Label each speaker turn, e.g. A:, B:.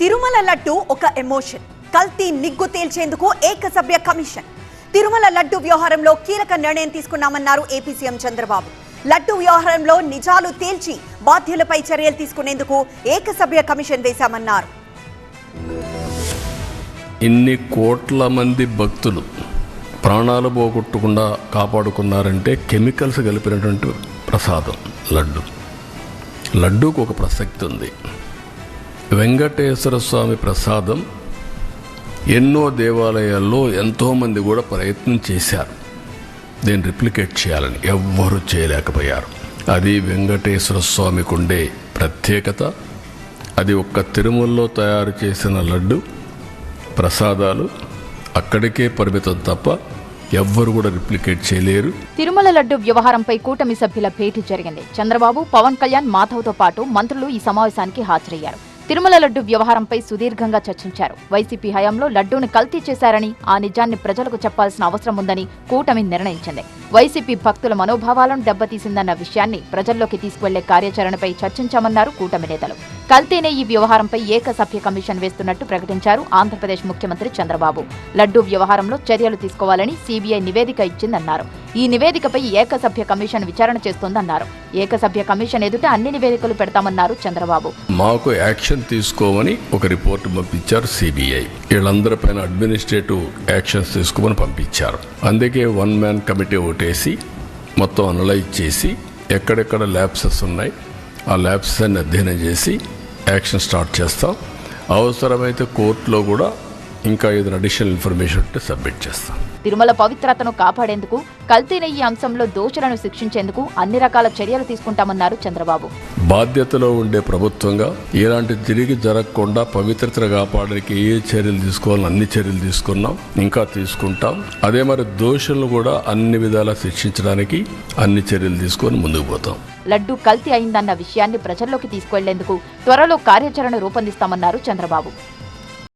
A: తిరుమల లడ్డు ఒక ఎమోషన్. కల్తీ నిగ్గు తేల్చేందుకు ఏకసభ్య కమిషన్. తిరుమల లడ్డు వ్యవహారంలో కీలక నిర్ణయం తీసుకున్నామన్నారు ఏపీ సీఎం చంద్రబాబు. లడ్డు వ్యవహారంలో నిజాలు తేల్చి బాధ్యులపై చర్యలు తీసుకునేందుకు ఏకసభ్య కమిషన్ వేశామన్నారు.
B: ఇన్ని కోట్ల మంది భక్తులు ప్రాణాలు పోగొట్టకుండా కాపాడుకున్నారంటే కెమికల్స్ కలిపినటువంటి ప్రసాదం లడ్డు. లడ్డూకు ఒక ప్రసక్తి ఉంది. వెంకటేశ్వర స్వామి ప్రసాదం ఎన్నో దేవాలయాల్లో ఎంతోమంది కూడా ప్రయత్నం చేశారు దీన్ని రిప్లికేట్ చేయాలని, ఎవ్వరూ చేయలేకపోయారు. అది వెంకటేశ్వర స్వామికి ఉండే ప్రత్యేకత. అది ఒక్క తిరుమలలో తయారు చేసిన లడ్డు ప్రసాదాలు అక్కడికే పరిమితం తప్ప ఎవ్వరు కూడా రిప్లికేట్ చేయలేరు.
C: తిరుమల లడ్డు వ్యవహారంపై కూటమి సభ్యుల భేటీ జరిగింది. చంద్రబాబు, పవన్ కళ్యాణ్, మాధవ్తో పాటు మంత్రులు ఈ సమావేశానికి హాజరయ్యారు. తిరుమల లడ్డు వ్యవహారంపై సుదీర్ఘంగా చర్చించారు. వైసీపీ హయాంలో లడ్డూని కల్తీ చేశారని, ఆ నిజాన్ని ప్రజలకు చెప్పాల్సిన అవసరం ఉందని కూటమి నిర్ణయించింది. వైసీపీ భక్తుల మనోభావాలను దెబ్బతీసిందన్న విషయాన్ని ప్రజల్లోకి తీసుకువెళ్లే కార్యాచరణపై చర్చించామన్నారు కూటమి నేతలు. కల్తీనే ఈ వ్యవహారంపై ఏకసభ్య కమిషన్ వేస్తున్నట్టు ప్రకటించారు ఆంధ్రప్రదేశ్ ముఖ్యమంత్రి చంద్రబాబు. లడ్డూ వ్యవహారంలో చర్యలు తీసుకోవాలని సీబీఐ నివేదిక ఇచ్చిందన్నారు. ఈ నివేదికపై ఏకసభ్య కమిషన్ విచారణ చేస్తోందన్నారు. ఏకసభ్య కమిషన్ ఎదుట అన్ని నివేదికలు పెడతామన్నారు చంద్రబాబు.
B: మాకు యాక్షన్ తీసుకోమని ఒక రిపోర్ట్ పంపించారు సిబిఐ. వీళ్ళందరిపైన అడ్మినిస్ట్రేటివ్ యాక్షన్స్ తీసుకోమని పంపించారు. అందుకే 1 man కమిటీ ఓటేసి మొత్తం అనలైజ్ చేసి ఎక్కడెక్కడ ల్యాబ్సెస్ ఉన్నాయి ఆ ల్యాబ్సెస్ అన్ని అధ్యయనం చేసి యాక్షన్ స్టార్ట్ చేస్తాం. అవసరమైతే కోర్టులో కూడా ఇంకా ఏదైనా అడిషనల్ ఇన్ఫర్మేషన్ ఉంటే సబ్మిట్ చేస్తాం.
C: తిరుమల పవిత్రతను కాపాడేందుకు, కల్తీన ఈ అంశంలో దోషులను శిక్షించేందుకు అన్ని రకాల చర్యలు తీసుకుంటామన్నారు చంద్రబాబు.
B: బాధ్యతలో ఉండే ప్రభుత్వంగా ఇలాంటి తిరిగి జరగకుండా పవిత్రతను కాపాడడానికి ఏ చర్యలు తీసుకోవాలని అన్ని చర్యలు తీసుకున్నాం, ఇంకా తీసుకుంటాం. అదే మరి దోషులను కూడా అన్ని విధాలా శిక్షించడానికి అన్ని చర్యలు తీసుకొని ముందుకు పోతాం.
C: లడ్డూ కల్తీ అయిందన్న విషయాన్ని ప్రజల్లోకి తీసుకువెళ్లేందుకు త్వరలో కార్యాచరణ రూపొందిస్తామన్నారు చంద్రబాబు.